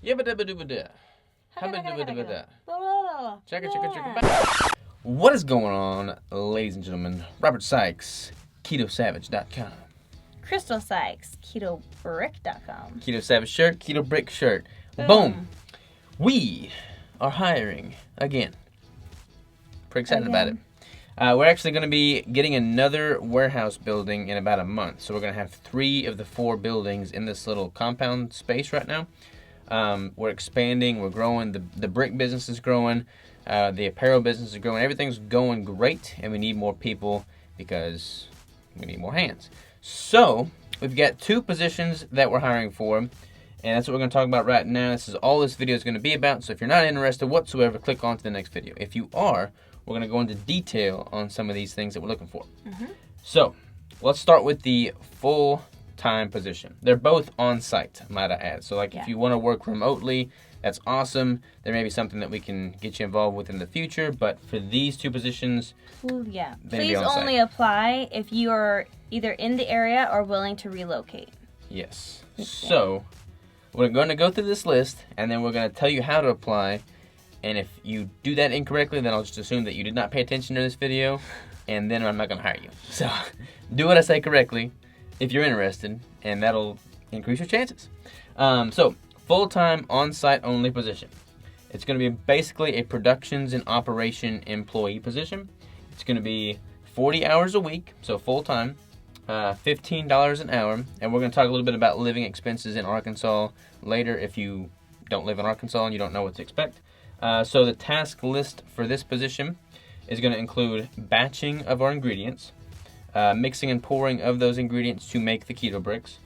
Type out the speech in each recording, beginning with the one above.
Yabba-dabba-dubba-da. Habba-dubba-dubba-da. Check it, check it, check Yeah. it back. What is going on, ladies and gentlemen? Robert Sykes, KetoSavage.com. Crystal Sykes, KetoBrick.com. Keto Savage shirt, Keto Brick shirt. Boom. Boom. We are hiring again. Pretty excited about it. We're actually going to be getting another warehouse building in about a month. So we're going to have 3 of the 4 buildings in this little compound space right now. We're expanding, we're growing, the brick business is growing, the apparel business is growing, everything's going great, and we need more people because we need more hands. So, we've got 2 positions that we're hiring for, and that's what we're going to talk about right now. This is all this video is going to be about, so if you're not interested whatsoever, click on to the next video. If you are, we're going to go into detail on some of these things that we're looking for. So, let's start with the full-time position. They're both on site, might I add. So like if you want to work remotely, that's awesome. There may be something that we can get you involved with in the future, but for these 2 positions, please only apply if you are either in the area or willing to relocate. Yes. So we're going to go through this list, and then we're going to tell you how to apply. And if you do that incorrectly, then I'll just assume that you did not pay attention to this video, and then I'm not going to hire you. So do what I say correctly if you're interested, and that'll increase your chances. So, full-time, on-site only position. It's going to be basically a productions and operation employee position. It's going to be 40 hours a week, so full-time, $15 an hour, and we're going to talk a little bit about living expenses in Arkansas later if you don't live in Arkansas and you don't know what to expect. So the task list for this position is going to include batching of our ingredients, mixing and pouring of those ingredients to make the keto bricks,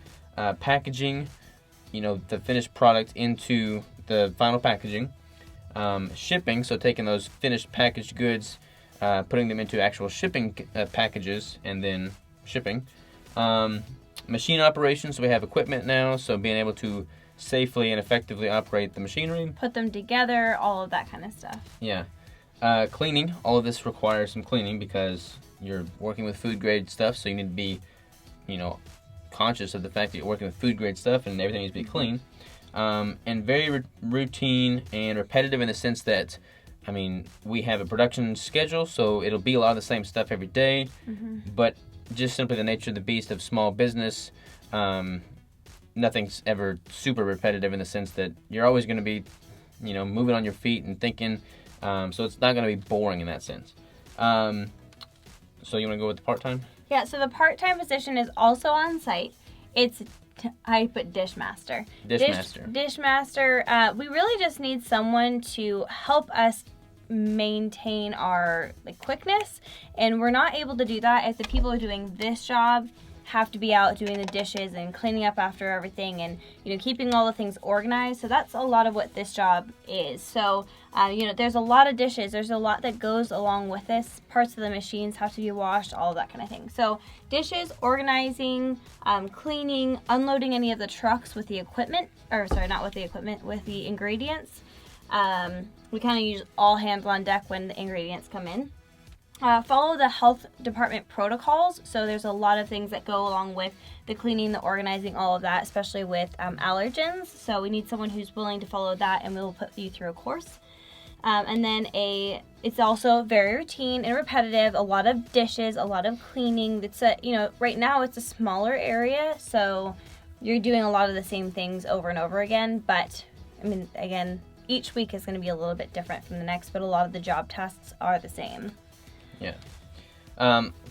packaging, the finished product into the final packaging, shipping, so taking those finished packaged goods, putting them into actual shipping packages, and then shipping. Machine operations, so we have equipment now, so being able to safely and effectively operate the machinery. Put them together, all of that kind of stuff. Yeah. Cleaning, all of this requires some cleaning because you're working with food grade stuff, so you need to be, conscious of the fact that you're working with food grade stuff and everything needs to be clean. And very routine and repetitive in the sense that, we have a production schedule, so it'll be a lot of the same stuff every day, but just simply the nature of the beast of small business, nothing's ever super repetitive in the sense that you're always going to be, moving on your feet and thinking, so it's not going to be boring in that sense. So you want to go with the part-time? Yeah, so the part-time position is also on site. I put dishmaster. Dishmaster. We really just need someone to help us maintain our quickness, and we're not able to do that if the people who are doing this job have to be out doing the dishes and cleaning up after everything and keeping all the things organized. So that's a lot of what this job is. So there's a lot of dishes, there's a lot that goes along with this. Parts of the machines have to be washed, all of that kind of thing. So dishes, organizing, cleaning, unloading any of the trucks with the equipment, with the ingredients. We kind of use all hands on deck when the ingredients come in. Follow the health department protocols. So there's a lot of things that go along with the cleaning, the organizing, all of that, especially with allergens. So we need someone who's willing to follow that, and we will put you through a course. And then it's also very routine and repetitive. A lot of dishes, a lot of cleaning. It's right now it's a smaller area, so you're doing a lot of the same things over and over again. But again, each week is going to be a little bit different from the next, but a lot of the job tasks are the same. Yeah.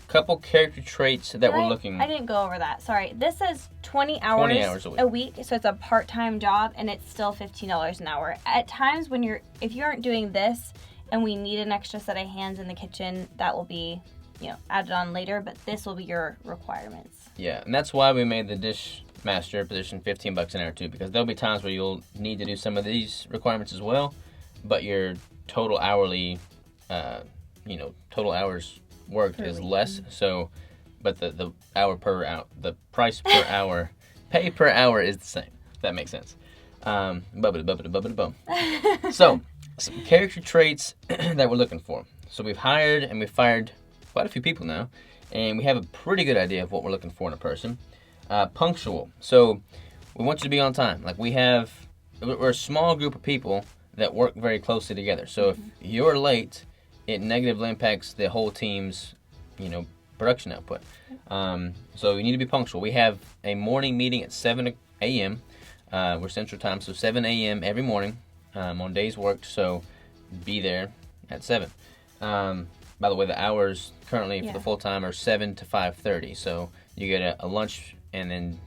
Couple character traits that we're looking. I didn't go over that. Sorry. This says 20 hours a week, so it's a part-time job, and it's still $15 an hour. At times if you aren't doing this and we need an extra set of hands in the kitchen, that will be, added on later, but this will be your requirements. Yeah, and that's why we made the dish master position $15 an hour too, because there'll be times where you'll need to do some of these requirements as well, but your total hourly total hours worked is less. So, but the price per hour, pay per hour is the same. If that makes sense. Bum. So, some character traits that we're looking for. So we've hired and we've fired quite a few people now, and we have a pretty good idea of what we're looking for in a person. Punctual. So we want you to be on time. Like we have we're a small group of people that work very closely together. So if you're late, it negatively impacts the whole team's, production output. So you need to be punctual. We have a morning meeting at 7 a.m. We're Central Time, so 7 a.m. every morning on days worked. So be there at 7. By the way, the hours currently for the full time are 7 to 5:30. So you get a lunch and then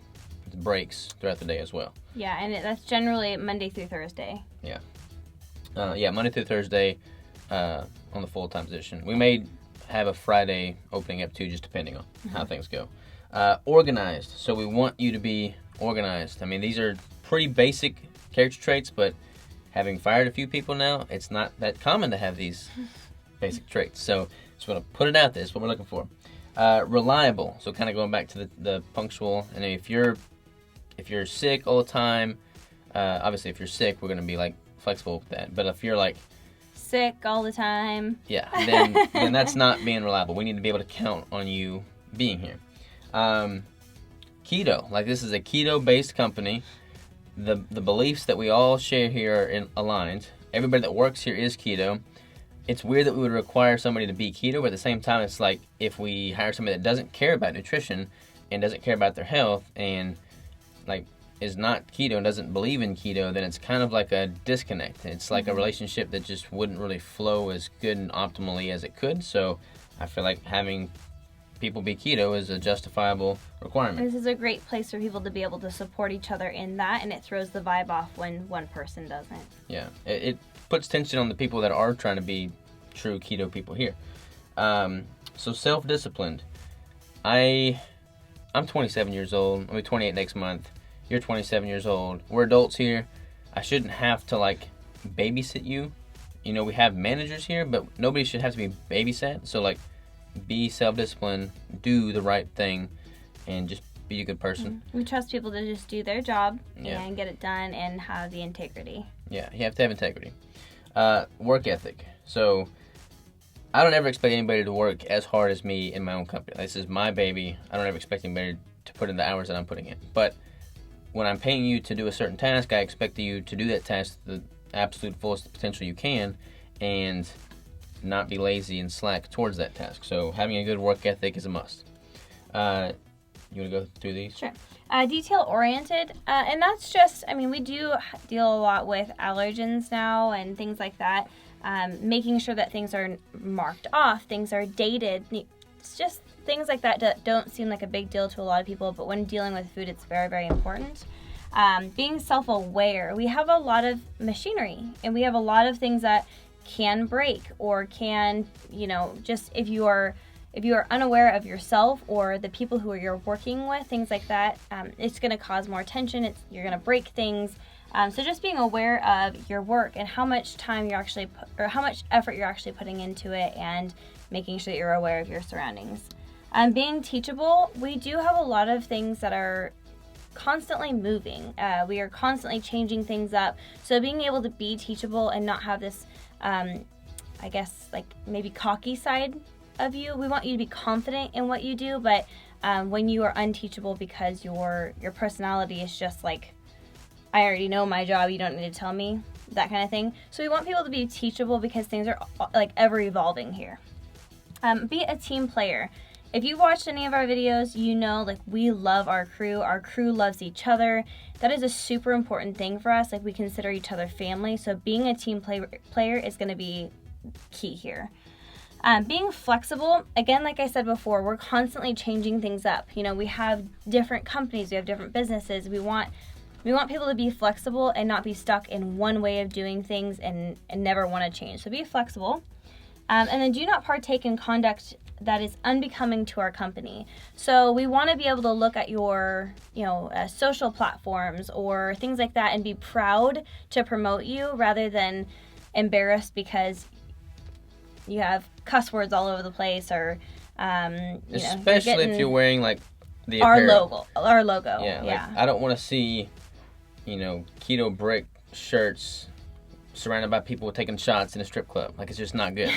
breaks throughout the day as well. Yeah, and that's generally Monday through Thursday. Yeah. Monday through Thursday on the full-time position. We may have a Friday opening up too, just depending on how things go. Organized. So we want you to be organized. I mean, these are pretty basic character traits, but having fired a few people now, it's not that common to have these basic traits. So just want to put it out there. That's what we're looking for. Reliable. So kind of going back to the punctual. And if you're sick all the time, obviously if you're sick, we're going to be like flexible with that. But if you're like sick all the time, then that's not being reliable. We need to be able to count on you being here. Keto, like this is a keto-based company. The beliefs that we all share here are aligned. Everybody that works here is keto. It's weird that we would require somebody to be keto, but at the same time, it's like if we hire somebody that doesn't care about nutrition and doesn't care about their health and like is not keto and doesn't believe in keto, then it's kind of like a disconnect. It's like a relationship that just wouldn't really flow as good and optimally as it could. So I feel like having people be keto is a justifiable requirement. This is a great place for people to be able to support each other in that, and it throws the vibe off when one person doesn't. Yeah, it puts tension on the people that are trying to be true keto people here. So self-disciplined. I'm 27 years old. I'll be 28 next month. You're 27 years old. We're adults here. I shouldn't have to like babysit you. We have managers here, but nobody should have to be babysat. So like be self-disciplined, do the right thing, and just be a good person. We trust people to just do their job and get it done and have the integrity. Yeah, you have to have integrity. Work ethic. So I don't ever expect anybody to work as hard as me in my own company. This is my baby. I don't ever expect anybody to put in the hours that I'm putting in. But when I'm paying you to do a certain task, I expect you to do that task to the absolute fullest potential you can and not be lazy and slack towards that task. So having a good work ethic is a must. You want to go through these? Sure. Detail-oriented, and that's just, we do deal a lot with allergens now and things like that. Making sure that things are marked off, things are dated. It's just things like that don't seem like a big deal to a lot of people, but when dealing with food, it's very, very important. Being self-aware. We have a lot of machinery, and we have a lot of things that can break or can, just if you are unaware of yourself or the people who you're working with, things like that, it's going to cause more tension. You're going to break things. So just being aware of your work and how much time you're actually how much effort you're actually putting into it, and making sure that you're aware of your surroundings. Being teachable, we do have a lot of things that are constantly moving. We are constantly changing things up. So being able to be teachable and not have this, I guess, like maybe cocky side of you. We want you to be confident in what you do, but when you are unteachable because your personality is just like, I already know my job, you don't need to tell me, that kind of thing. So we want people to be teachable because things are like ever evolving here. Be a team player. If you've watched any of our videos, you know like we love our crew loves each other. That is a super important thing for us. Like we consider each other family, so being a team player is going to be key here. Being flexible, again, like I said before, we're constantly changing things up. We have different companies, we have different businesses. We want people to be flexible and not be stuck in one way of doing things and never want to change. So be flexible. And then do not partake in conduct that is unbecoming to our company. So we want to be able to look at your, social platforms or things like that and be proud to promote you rather than embarrassed because you have cuss words all over the place or, especially if you're wearing like the our apparel. Our logo. Yeah. I don't want to see, Keto Brick shirts surrounded by people taking shots in a strip club. Like, it's just not good.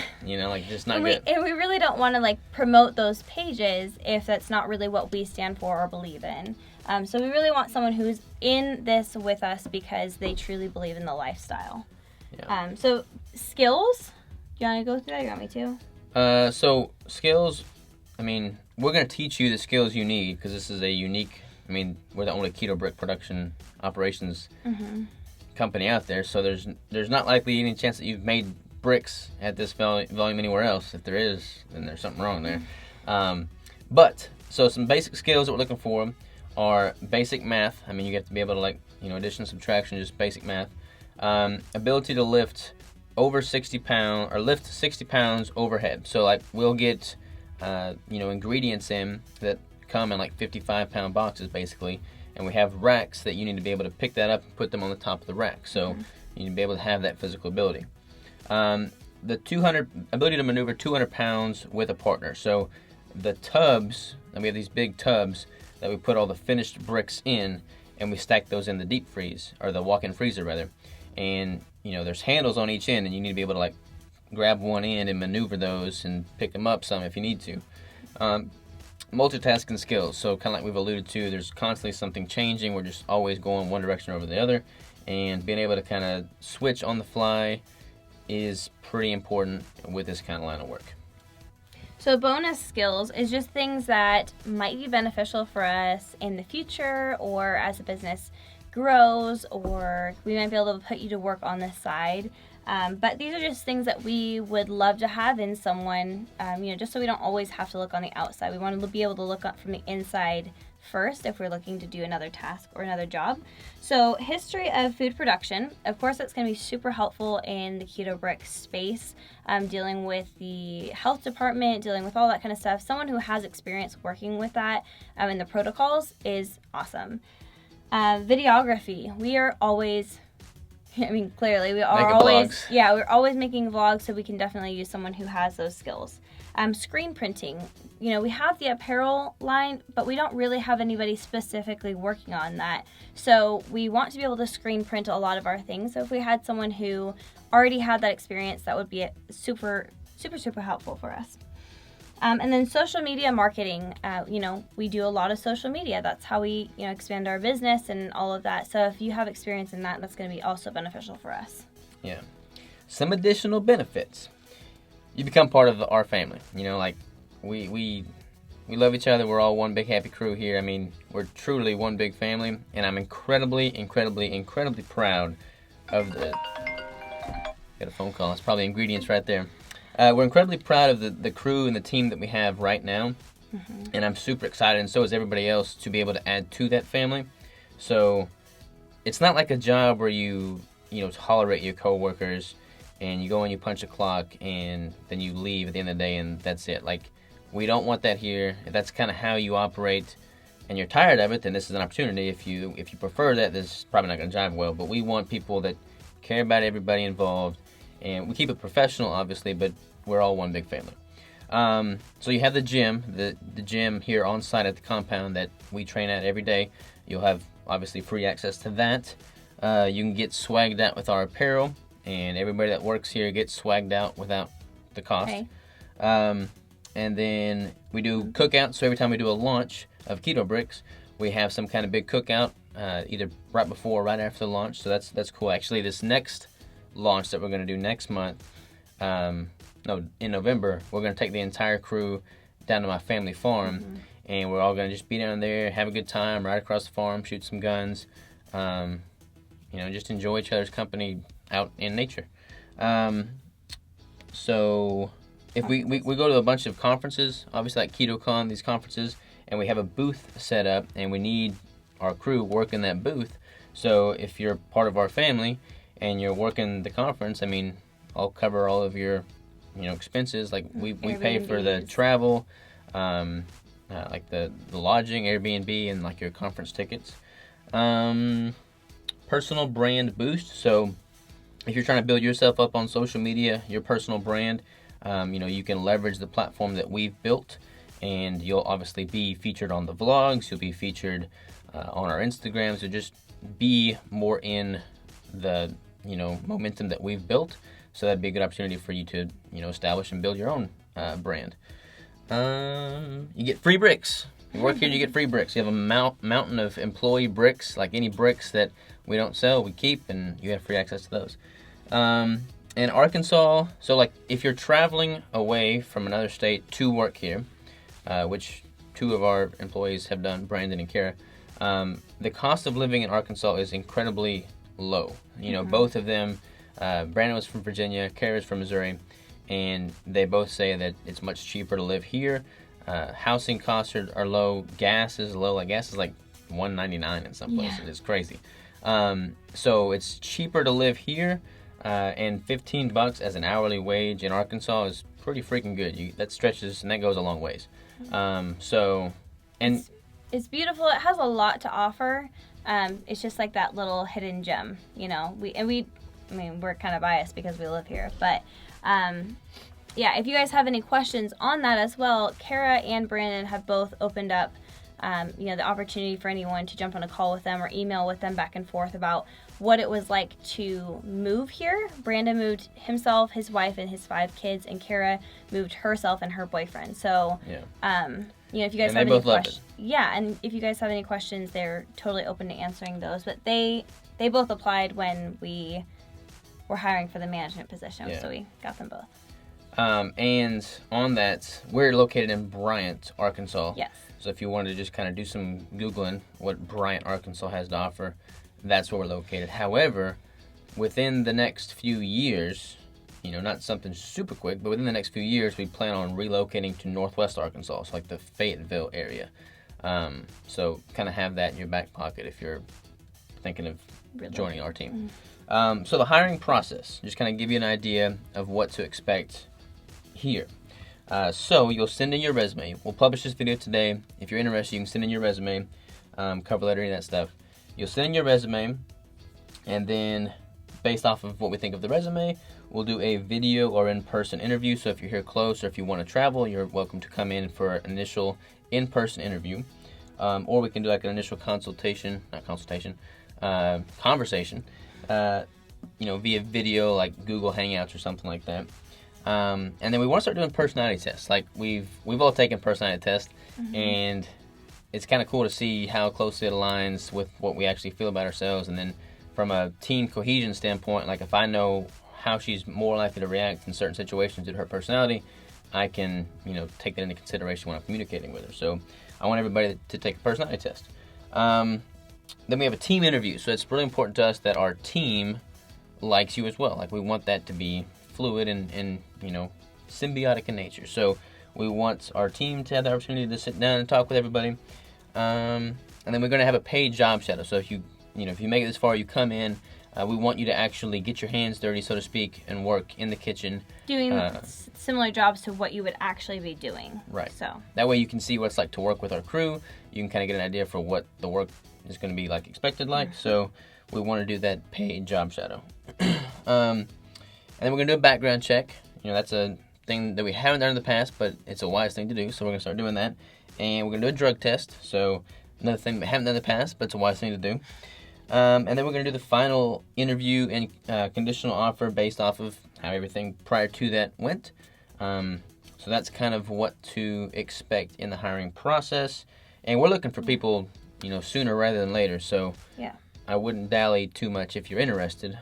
Just not good. And we really don't want to promote those pages if that's not really what we stand for or believe in. So we really want someone who's in this with us because they truly believe in the lifestyle. Yeah. So skills, do you want to go through that? You want me to? So skills, I mean, we're going to teach you the skills you need because this is a unique, I mean, we're the only keto brick production operations company out there. So there's not likely any chance that you've made bricks at this volume anywhere else. If there is, then there's something wrong there. But so some basic skills that we're looking for are basic math. I mean, you have to be able to, like, addition, subtraction, just basic math. Ability to lift over 60 pounds or lift 60 pounds overhead. So like we'll get ingredients in that come in like 55-pound boxes basically, and we have racks that you need to be able to pick that up and put them on the top of the rack. So you need to be able to have that physical ability. The ability to maneuver 200 pounds with a partner. So the tubs, and we have these big tubs that we put all the finished bricks in, and we stack those in the deep freeze, or the walk-in freezer rather. And there's handles on each end, and you need to be able to like grab one end and maneuver those and pick them up some if you need to. Multitasking skills, so kind of like we've alluded to, there's constantly something changing. We're just always going one direction over the other, and being able to kind of switch on the fly is pretty important with this kind of line of work. So bonus skills is just things that might be beneficial for us in the future or as the business grows, or we might be able to put you to work on this side. But these are just things that we would love to have in someone, just so we don't always have to look on the outside. We want to be able to look up from the inside first if we're looking to do another task or another job. So history of food production, of course that's going to be super helpful in the Keto Brick space, dealing with the health department, dealing with all that kind of stuff. Someone who has experience working with that and the protocols is awesome. Videography, we are always, clearly we are always, we're always making vlogs, so we can definitely use someone who has those skills. Screen printing, we have the apparel line, but we don't really have anybody specifically working on that. So we want to be able to screen print a lot of our things. So if we had someone who already had that experience, that would be super, super, super helpful for us. And then social media marketing, we do a lot of social media. That's how we, expand our business and all of that. So if you have experience in that, that's going to be also beneficial for us. Yeah. Some additional benefits. You become part of our family. Like we love each other. We're all one big happy crew here. I mean, we're truly one big family, and I'm incredibly, incredibly, incredibly proud of the. Got a phone call. It's probably ingredients right there. We're incredibly proud of the crew and the team that we have right now, and I'm super excited, and so is everybody else, to be able to add to that family. So it's not like a job where you tolerate your coworkers and you go and you punch a clock and then you leave at the end of the day and that's it. Like, we don't want that here. If that's kind of how you operate and you're tired of it, then this is an opportunity. If you prefer that, this is probably not going to jive well. But we want people that care about everybody involved, and we keep it professional, obviously, but we're all one big family. So you have the gym, the gym here on site at the compound that we train at every day. You'll have obviously free access to that. You can get swagged out with our apparel, and everybody that works here gets swagged out without the cost. Okay. And then we do cookouts. So every time we do a launch of Keto Bricks, we have some kind of big cookout, either right before or right after the launch. So that's cool. Actually, this next launch that we're going to do next month, in November, we're going to take the entire crew down to my family farm, and we're all going to just be down there, have a good time, ride across the farm, shoot some guns, just enjoy each other's company out in nature. So if we go to a bunch of conferences, obviously like KetoCon, these conferences, and we have a booth set up, and we need our crew working that booth. So if you're part of our family and you're working the conference, I'll cover all of your expenses. Like we pay for the travel, like the lodging, Airbnb, and like your conference tickets. Personal brand boost. So if you're trying to build yourself up on social media, your personal brand, you can leverage the platform that we've built, and you'll obviously be featured on the vlogs. You'll be featured on our Instagram. So just be more in the momentum that we've built. So that'd be a good opportunity for you to establish and build your own brand. You get free bricks. You work here, you get free bricks. You have a mountain of employee bricks, like any bricks that we don't sell, we keep, and you have free access to those. In Arkansas, so like if you're traveling away from another state to work here, which 2 of our employees have done, Brandon and Kara, the cost of living in Arkansas is incredibly low. You know, both of them, Brandon was from Virginia, Kara's from Missouri, and they both say that it's much cheaper to live here. Housing costs are low. Gas is low. Like gas is like $1.99 in some places. It's crazy. So it's cheaper to live here, and $15 as an hourly wage in Arkansas is pretty freaking good. That stretches and that goes a long ways. It's beautiful. It has a lot to offer. It's just like that little hidden gem, you know. We're kind of biased because we live here, but yeah, if you guys have any questions on that as well, Kara and Brandon have both opened up, the opportunity for anyone to jump on a call with them or email with them back and forth about what it was like to move here. Brandon moved himself, his wife, and his 5 kids, and Kara moved herself and her boyfriend. So, if you guys have any questions, and if you guys have any questions, they're totally open to answering those. But they both applied when we were hiring for the management position, so we got them both. And on that, we're located in Bryant, Arkansas. Yes. So if you wanted to just kind of do some Googling what Bryant, Arkansas has to offer, that's where we're located. However, within the next few years, not something super quick, but within the next few years, we plan on relocating to Northwest Arkansas, so like the Fayetteville area. So kind of have that in your back pocket if you're thinking of joining our team. So the hiring process, just kind of give you an idea of what to expect here. So you'll send in your resume. We'll publish this video today. If you're interested, you can send in your resume, cover letter, any of that stuff. You'll send in your resume, and then based off of what we think of the resume, we'll do a video or in-person interview. So if you're here close or if you want to travel, you're welcome to come in for an initial in-person interview. Or we can do like an initial conversation, via video, like Google Hangouts or something like that. And then we want to start doing personality tests. Like we've all taken personality tests, and it's kind of cool to see how closely it aligns with what we actually feel about ourselves. And then from a team cohesion standpoint, like if I know how she's more likely to react in certain situations due to her personality, I can, take that into consideration when I'm communicating with her. So I want everybody to take a personality test. Then we have a team interview. So it's really important to us that our team likes you as well. Like we want that to be fluid and symbiotic in nature. So we want our team to have the opportunity to sit down and talk with everybody. And then we're going to have a paid job shadow. So if you make it this far, you come in, we want you to actually get your hands dirty, so to speak, and work in the kitchen. Doing similar jobs to what you would actually be doing. Right. So that way you can see what it's like to work with our crew. You can kind of get an idea for what the work is going to be like expected like. So we want to do that paid job shadow. And then we're going to do a background check. That's a thing that we haven't done in the past, but it's a wise thing to do, so we're going to start doing that. And we're going to do a drug test, so another thing we haven't done in the past, but it's a wise thing to do. And then we're going to do the final interview and conditional offer based off of how everything prior to that went. So that's kind of what to expect in the hiring process. And we're looking for people, sooner rather than later, so I wouldn't dally too much if you're interested.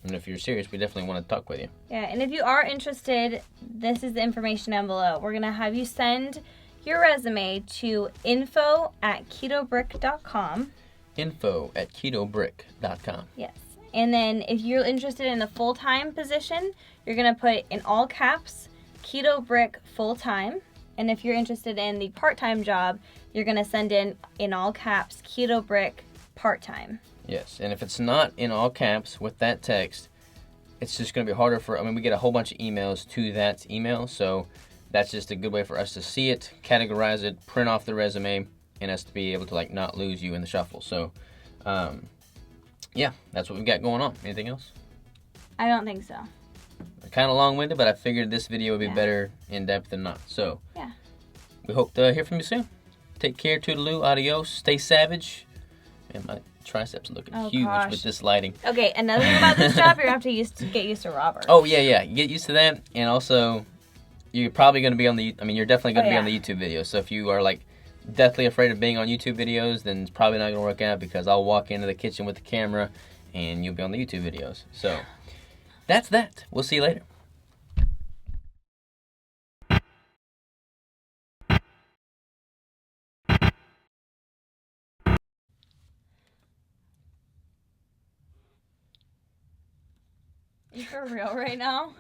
And if you're serious, we definitely want to talk with you. Yeah, and if you are interested, this is the information envelope. We're going to have you send your resume to info@ketobrick.com. info@ketobrick.com. Yes. And then if you're interested in the full-time position, you're going to put in all caps, Keto Brick Full Time. And if you're interested in the part-time job, you're going to send in all caps, Keto Brick Part Time. Yes, and if it's not in all caps with that text, it's just going to be harder we get a whole bunch of emails to that email, so that's just a good way for us to see it, categorize it, print off the resume, and us to be able to not lose you in the shuffle. So, that's what we've got going on. Anything else? I don't think so. Kind of long-winded, but I figured this video would be better in depth than not. So, we hope to hear from you soon. Take care, toodaloo, adios, stay savage. Man, my triceps are looking huge with this lighting. Okay, another thing about this job, you're going to have to get used to Robert. Oh, yeah. Get used to that, and also, you're probably going to be on you're definitely going to be on the YouTube video. So if you are, deathly afraid of being on YouTube videos, then it's probably not going to work out, because I'll walk into the kitchen with the camera and you'll be on the YouTube videos. So that's that. We'll see you later. You for real right now?